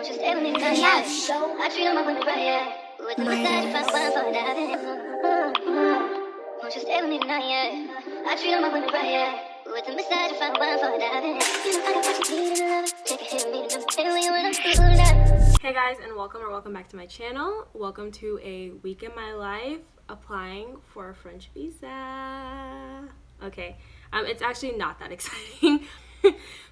Hey guys, and welcome back to my channel. Welcome to a week in my life applying for a French visa. Okay, it's actually not that exciting.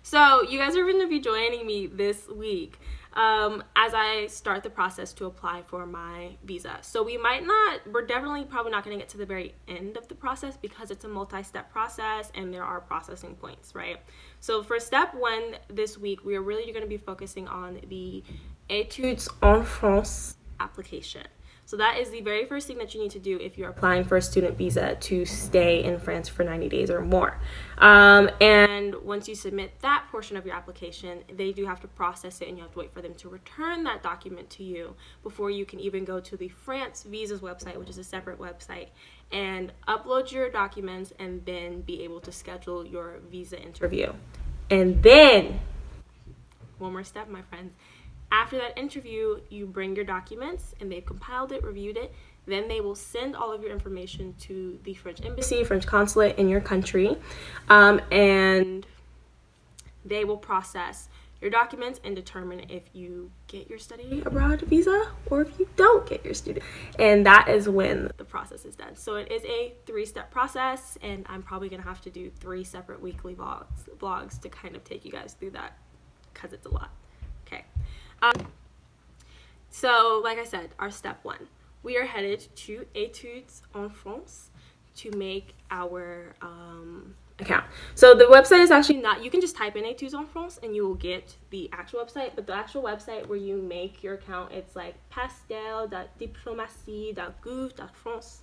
So you guys are going to be joining me this week as I start the process to apply for my visa. So we're definitely probably not going to get to the very end of the process because it's a multi-step process and there are processing points, right? So for step 1 this week, we are really going to be focusing on the Études en France application. So that is the very first thing that you need to do if you're applying for a student visa to stay in France for 90 days or more. And once you submit that portion of your application, they do have to process it and you have to wait for them to return that document to you before you can even go to the France Visas website, which is a separate website, and upload your documents and then be able to schedule your visa interview. And then, one more step, my friends. After that interview, you bring your documents and they've compiled it, reviewed it. Then they will send all of your information to the French embassy, French consulate in your country, and they will process your documents and determine if you get your study abroad visa or if you don't get your student. And that is when the process is done. So it is a 3-step process, and I'm probably going to have to do 3 separate weekly vlogs to kind of take you guys through that because it's a lot. Okay. So like I said, our step 1, we are headed to Études en France to make our account. So the website is actually not, you can just type in Études en France and you will get the actual website, but the actual website where you make your account, it's like pastel.diplomatie.gouv.france.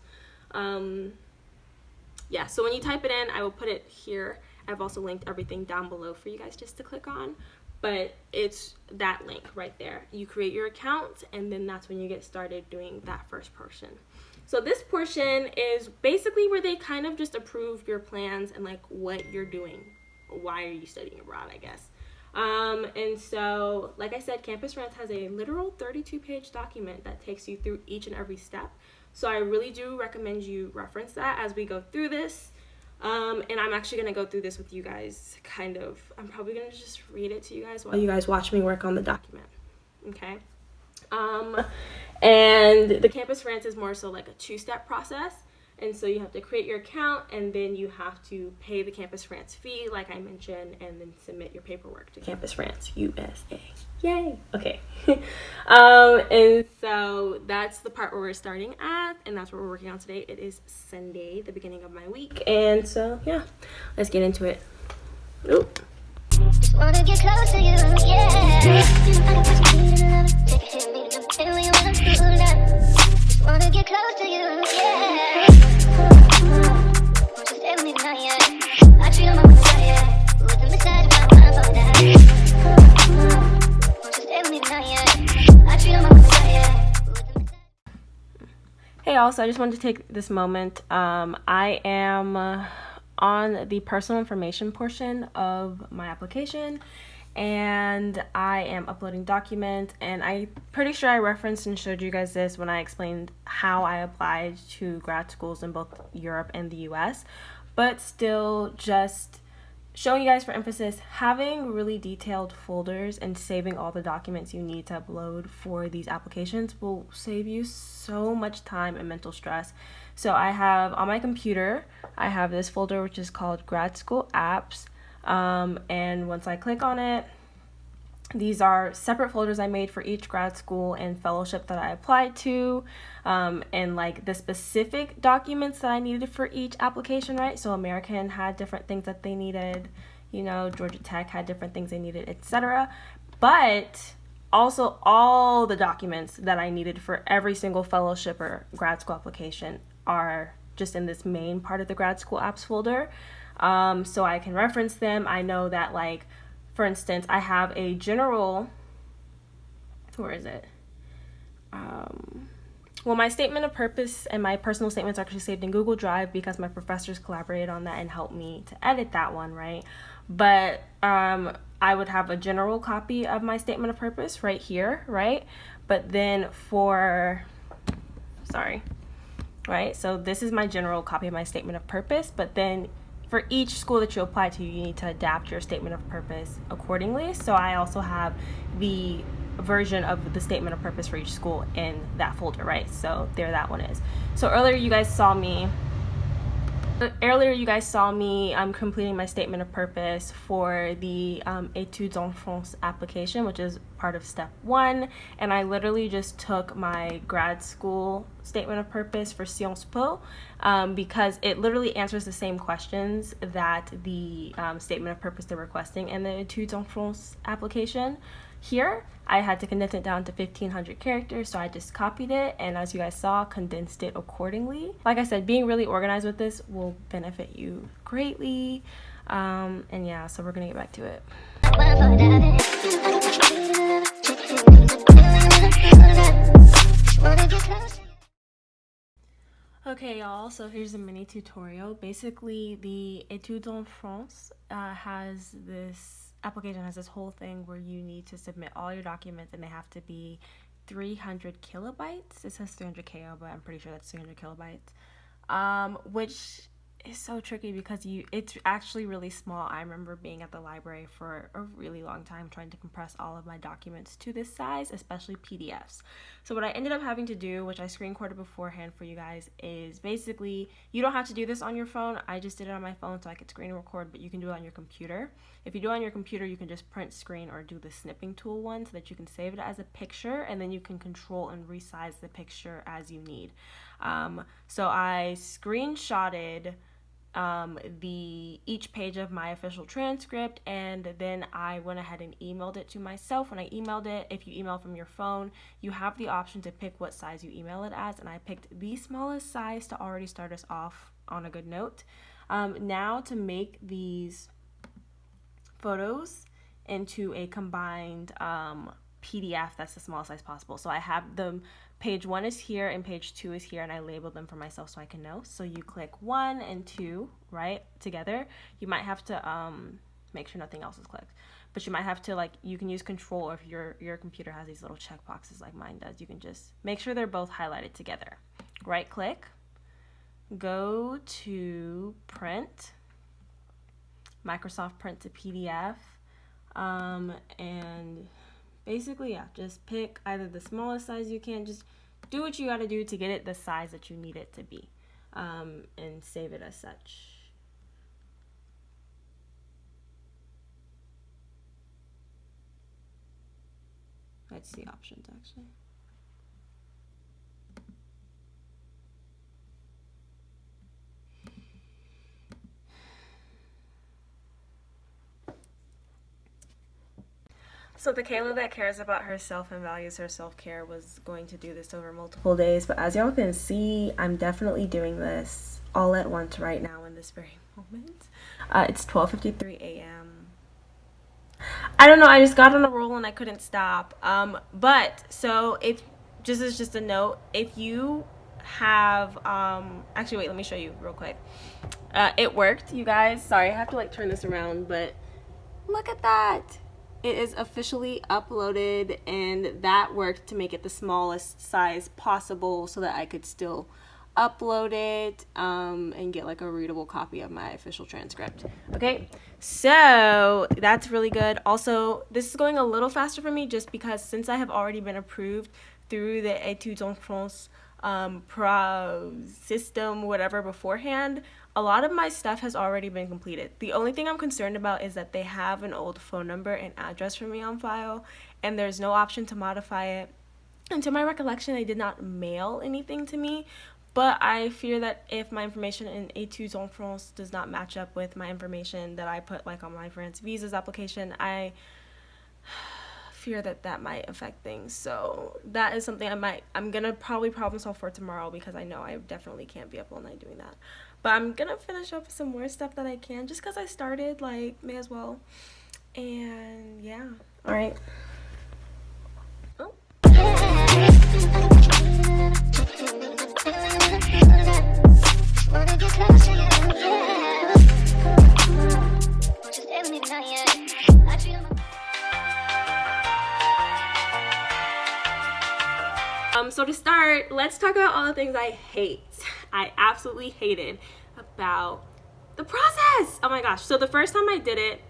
Yeah, so when you type it in, I will put it here. I've also linked everything down below for you guys just to click on. But it's that link right there. You create your account, and then that's when you get started doing that first portion. So this portion is basically where they kind of just approve your plans and like what you're doing. Why are you studying abroad, I guess. And so, like I said, Campus France has a literal 32-page document that takes you through each and every step. So I really do recommend you reference that as we go through this. And I'm actually going to go through this with you guys, kind of. I'm probably going to just read it to you guys while you guys watch me work on the document, okay? And the Campus France is more so like a 2-step process. And so you have to create your account, and then you have to pay the Campus France fee, like I mentioned, and then submit your paperwork to Campus France USA. Yay! Okay. And so that's the part where we're starting at, and that's what we're working on today. It is Sunday, the beginning of my week, and so yeah, let's get into it. Oop. Just wanna get close to you, yeah. Just wanna get close to you, yeah. Hey y'all, so I just wanted to take this moment. I am on the personal information portion of my application, and I am uploading documents, and I'm pretty sure I referenced and showed you guys this when I explained how I applied to grad schools in both Europe and the US, but still just showing you guys for emphasis, having really detailed folders and saving all the documents you need to upload for these applications will save you so much time and mental stress. So I have on my computer, I have this folder which is called Grad School Apps, and once I click on it, these are separate folders I made for each grad school and fellowship that I applied to, and like the specific documents that I needed for each application, right? So American had different things that they needed, you know, Georgia Tech had different things they needed, etc. But also all the documents that I needed for every single fellowship or grad school application are just in this main part of the Grad School Apps folder. So I can reference them. I know that, like, for instance, I have a general, where is it? Well, my statement of purpose and my personal statements are actually saved in Google Drive because my professors collaborated on that and helped me to edit that one, right? But I would have a general copy of my statement of purpose right here, right? But then right? So this is my general copy of my statement of purpose, but then for each school that you apply to, you need to adapt your statement of purpose accordingly. So I also have the version of the statement of purpose for each school in that folder, right? So there that one is. So earlier you guys saw me completing my statement of purpose for the Études en France application, which is part of step 1, and I literally just took my grad school statement of purpose for INSPO because it literally answers the same questions that the statement of purpose they're requesting in the Études en France application. Here, I had to condense it down to 1,500 characters, so I just copied it, and as you guys saw, condensed it accordingly. Like I said, being really organized with this will benefit you greatly. And yeah, so we're gonna get back to it. Okay, y'all, so here's a mini tutorial. Basically, the Études en France application has this whole thing where you need to submit all your documents, and they have to be 300 kilobytes. It says 300 KO, but I'm pretty sure that's 300 kilobytes, which is so tricky because it's actually really small. I remember being at the library for a really long time trying to compress all of my documents to this size, especially PDFs. So what I ended up having to do, which I screen recorded beforehand for you guys, is basically, you don't have to do this on your phone. I just did it on my phone so I could screen record, but you can do it on your computer. If you do it on your computer, you can just print screen or do the snipping tool one so that you can save it as a picture, and then you can control and resize the picture as you need. So I screenshotted each page of my official transcript, and then I went ahead and emailed it to myself. When I emailed it, if you email from your phone, you have the option to pick what size you email it as, and I picked the smallest size to already start us off on a good note. Now to make these photos into a combined PDF that's the smallest size possible. So I have them, page 1 is here and page 2 is here, and I labeled them for myself so I can know. So you click 1 and 2, right, together. You might have to make sure nothing else is clicked, but you might have to, like, you can use control, or if your computer has these little check boxes like mine does, you can just make sure they're both highlighted together. Right click, go to print, Microsoft Print to PDF, and basically, yeah, just pick either the smallest size you can. Just do what you got to do to get it the size that you need it to be, and save it as such. Let's see options, actually. So the Kayla that cares about herself and values her self-care was going to do this over multiple days, but as y'all can see, I'm definitely doing this all at once right now in this very moment. It's 12:53 a.m. I don't know, I just got on a roll and I couldn't stop. But so if this is just a note, if you have actually wait, let me show you real quick. It worked, you guys. Sorry, I have to like turn this around, but look at that. It is officially uploaded, and that worked to make it the smallest size possible so that I could still upload it and get like a readable copy of my official transcript. Okay, so that's really good. Also, this is going a little faster for me just because since I have already been approved through the Études en France system, whatever, beforehand, a lot of my stuff has already been completed. The only thing I'm concerned about is that they have an old phone number and address for me on file, and there's no option to modify it. And to my recollection, they did not mail anything to me, but I fear that if my information in Études en France does not match up with my information that I put like on my France visas application, I fear that that might affect things. So that is something I'm gonna probably problem solve for tomorrow, because I know I definitely can't be up all night doing that. But I'm gonna finish up some more stuff that I can, just because I started, like, may as well. And yeah, all right. Oh. Just So to start, let's talk about all the things I absolutely hated about the process. Oh my gosh. So the first time I did it,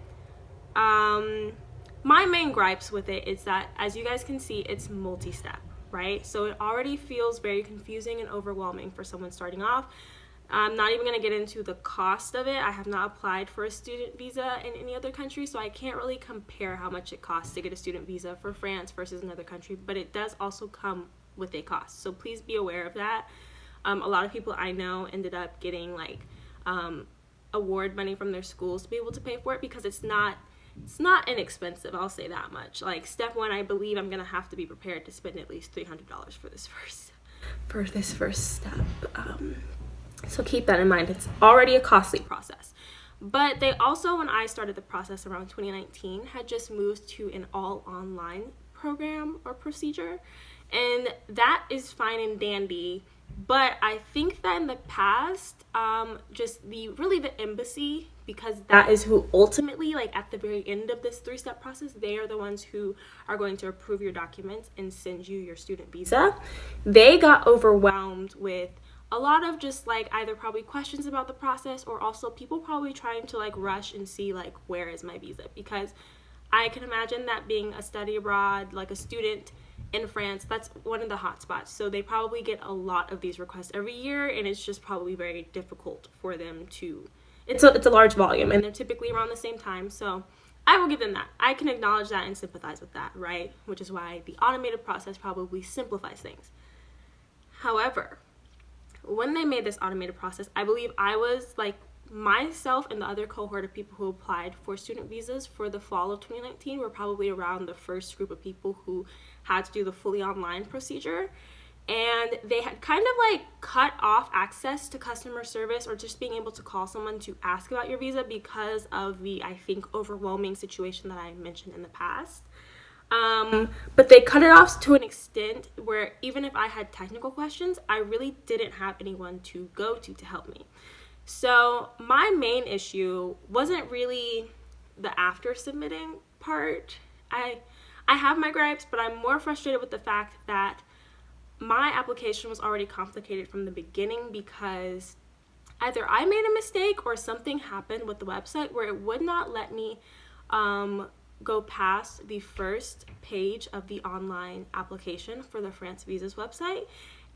my main gripes with it is that, as you guys can see, it's multi-step, right? So it already feels very confusing and overwhelming for someone starting off. I'm not even going to get into the cost of it. I have not applied for a student visa in any other country, so I can't really compare how much it costs to get a student visa for France versus another country, but it does also come with a cost. So please be aware of that. A lot of people I know ended up getting like award money from their schools to be able to pay for it, because it's not inexpensive, I'll say that much. Like step one, I believe I'm going to have to be prepared to spend at least $300 for this first step. So keep that in mind. It's already a costly process. But they also, when I started the process around 2019, had just moved to an all online program or procedure. And that is fine and dandy. But I think that in the past, just the embassy, because that is who ultimately, like at the very end of this 3-step process, they are the ones who are going to approve your documents and send you your student visa. They got overwhelmed with a lot of just like either probably questions about the process, or also people probably trying to like rush and see like, where is my visa? Because I can imagine that being a study abroad, like a student in France, that's one of the hot spots. So they probably get a lot of these requests every year, and it's just probably very difficult for them to, it's a large volume, and they're typically around the same time. So I will give them that. I can acknowledge that and sympathize with that, right? Which is why the automated process probably simplifies things. However, when they made this automated process, I believe I was like, myself and the other cohort of people who applied for student visas for the fall of 2019 were probably around the first group of people who had to do the fully online procedure. And they had kind of like cut off access to customer service or just being able to call someone to ask about your visa because of the, I think, overwhelming situation that I mentioned in the past. But they cut it off to an extent where even if I had technical questions, I really didn't have anyone to go to help me. So my main issue wasn't really the after submitting part. I have my gripes, but I'm more frustrated with the fact that my application was already complicated from the beginning, because either I made a mistake or something happened with the website where it would not let me go past the first page of the online application for the France Visas website.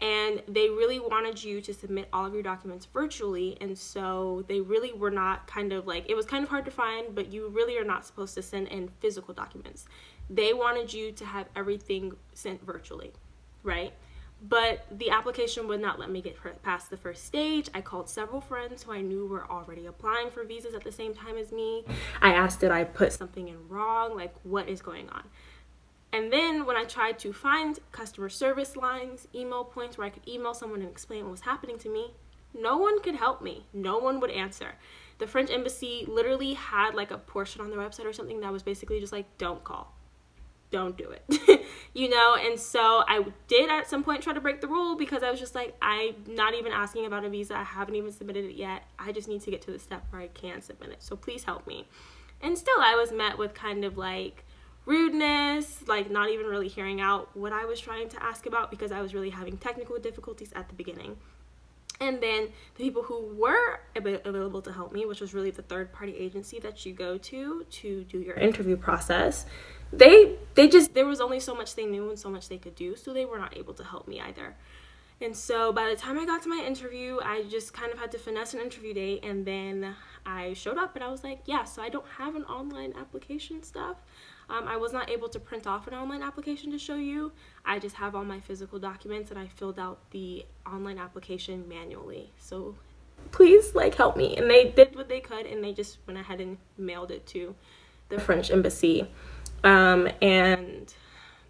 And they really wanted you to submit all of your documents virtually, and so they really were not kind of like, it was kind of hard to find, but you really are not supposed to send in physical documents. They wanted you to have everything sent virtually, right? But the application would not let me get past the first stage. I called several friends who I knew were already applying for visas at the same time as me. I asked, did I put something in wrong? Like, what is going on? And then when I tried to find customer service lines, email points where I could email someone and explain what was happening to me, no one could help me. No one would answer. The French embassy literally had like a portion on their website or something that was basically just like, don't call. Don't do it. You know? And so I did at some point try to break the rule, because I was just like, I'm not even asking about a visa. I haven't even submitted it yet. I just need to get to the step where I can submit it. So please help me. And still I was met with kind of like rudeness, like not even really hearing out what I was trying to ask about, because I was really having technical difficulties at the beginning. And then the people who were available to help me, which was really the third-party agency that you go to do your interview process, they just, there was only so much they knew and so much they could do, so they were not able to help me either. And so by the time I got to my interview, I just kind of had to finesse an interview date, and then I showed up and I was like, yeah, so I don't have an online application stuff. I was not able to print off an online application to show you. I just have all my physical documents, and I filled out the online application manually. So please, like, help me. And they did what they could, and they just went ahead and mailed it to the French embassy. And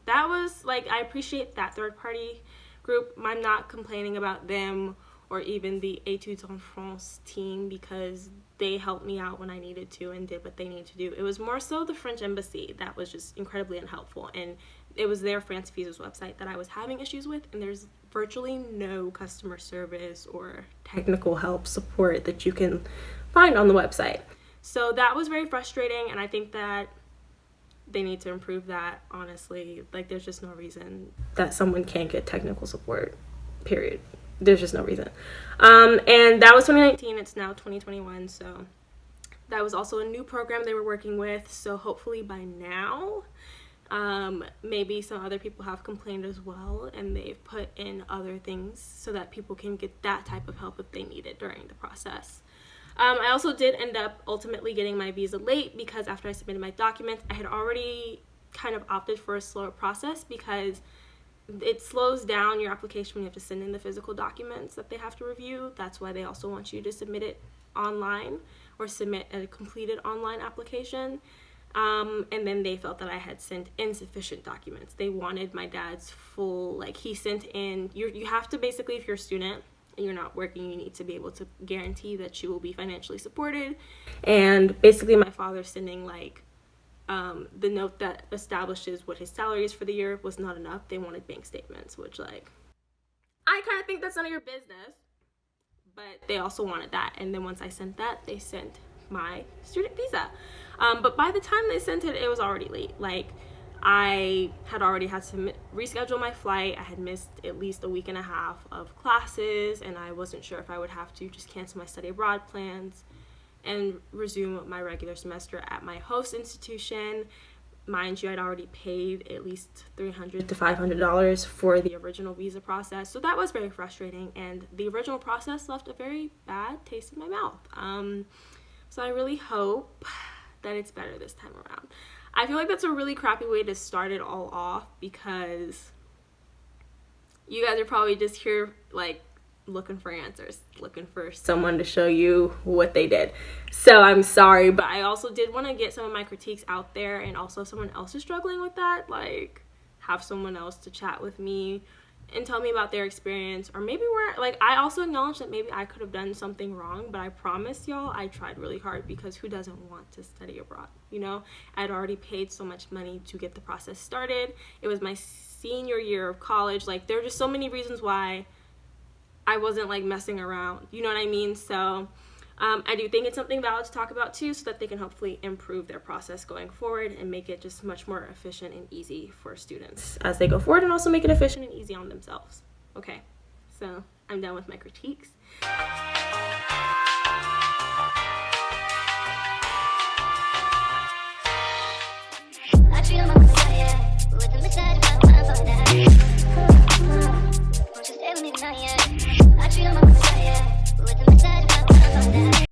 that was, like, I appreciate that third-party group. I'm not complaining about them or even the Études en France team, because they helped me out when I needed to and did what they needed to do. It was more so the French embassy that was just incredibly unhelpful, and it was their France Visas website that I was having issues with, and there's virtually no customer service or technical help support that you can find on the website. So that was very frustrating, and I think that they need to improve that, honestly. Like, there's just no reason that someone can't get technical support, period. There's just no reason. And that was 2019. It's now 2021, so that was also a new program they were working with. So hopefully by now, maybe some other people have complained as well, and they've put in other things so that people can get that type of help if they need it during the process. I also did end up ultimately getting my visa late because after I submitted my documents, I had already kind of opted for a slower process because it slows down your application when you have to send in the physical documents that they have to review. That's why they also want you to submit it online or submit a completed online application. And then they felt that I had sent insufficient documents. They wanted my dad's full, like, he sent in, you have to basically, if you're a student and you're not working, you need to be able to guarantee that you will be financially supported. And basically my father sending, like, the note that establishes what his salary is for the year was not enough. They wanted bank statements, which, like, I kind of think that's none of your business, but they also wanted that. And then once I sent that, they sent my student visa. But by the time they sent it, it was already late. Like, I had already had to reschedule my flight. I had missed at least a week and a half of classes, and I wasn't sure if I would have to just cancel my study abroad plans and resume my regular semester at my host institution. Mind you, I'd already paid at least $300 to $500 for the original visa process, so that was very frustrating, and the original process left a very bad taste in my mouth. So I really hope that it's better this time around. I feel like that's a really crappy way to start it all off because you guys are probably just here, like, looking for answers, looking for someone to show you what they did. So I'm sorry, but I also did want to get some of my critiques out there, and also if someone else is struggling with that, like, have someone else to chat with me and tell me about their experience, or maybe where, like, I also acknowledge that maybe I could have done something wrong, but I promise y'all I tried really hard because who doesn't want to study abroad, you know? I'd already paid so much money to get the process started. It was my senior year of college. Like, there are just so many reasons why I wasn't, like, messing around, you know what I mean? So I do think it's something valid to talk about too, so that they can hopefully improve their process going forward and make it just much more efficient and easy for students as they go forward, and also make it efficient and easy on themselves. Okay, so I'm done with my critiques.